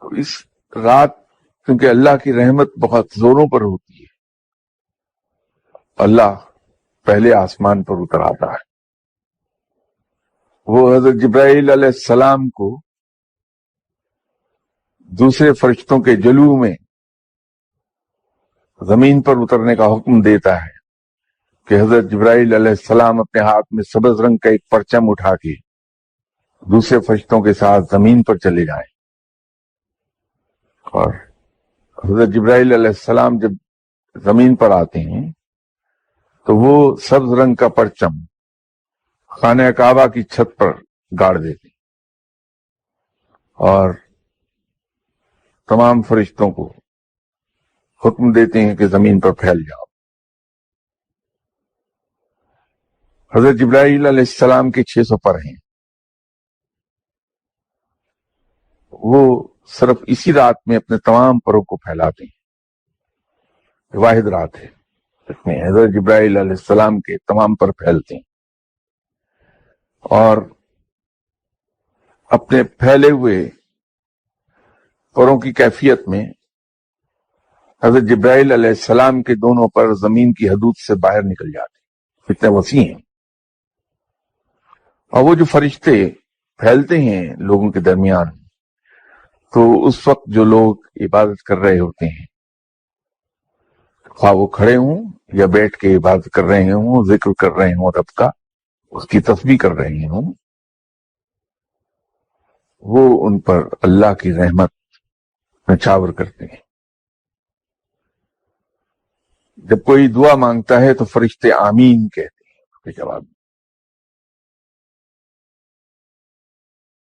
تو اس رات کیونکہ اللہ کی رحمت بہت زوروں پر ہوتی ہے، اللہ پہلے آسمان پر اتر آتا ہے. وہ حضرت جبرائیل علیہ السلام کو دوسرے فرشتوں کے جلوہ میں زمین پر اترنے کا حکم دیتا ہے کہ حضرت جبرائیل علیہ السلام اپنے ہاتھ میں سبز رنگ کا ایک پرچم اٹھا کے دوسرے فرشتوں کے ساتھ زمین پر چلے جائیں. اور حضرت جبرائیل علیہ السلام جب زمین پر آتے ہیں تو وہ سبز رنگ کا پرچم خانہ کعبہ کی چھت پر گاڑ دیتے ہیں اور تمام فرشتوں کو حکم دیتے ہیں کہ زمین پر پھیل جاؤ. حضرت جبرائیل علیہ السلام کے 600 پر ہیں. وہ صرف اسی رات میں اپنے تمام پروں کو پھیلاتے ہیں. واحد رات ہے جس میں حضرت جبرائیل علیہ السلام کے تمام پر پھیلتے ہیں اور اپنے پھیلے ہوئے پروں کی کیفیت میں حضرت جبرائیل علیہ السلام کے دونوں پر زمین کی حدود سے باہر نکل جاتے ہیں، اتنے وسیع ہیں. اور وہ جو فرشتے پھیلتے ہیں لوگوں کے درمیان، تو اس وقت جو لوگ عبادت کر رہے ہوتے ہیں، خواہ وہ کھڑے ہوں یا بیٹھ کے عبادت کر رہے ہوں، ذکر کر رہے ہوں رب کا، اس کی تسبیح کر رہے ہوں، وہ ان پر اللہ کی رحمت نچھاور کرتے ہیں. جب کوئی دعا مانگتا ہے تو فرشتے آمین کہتے ہیں اس کے جواب میں.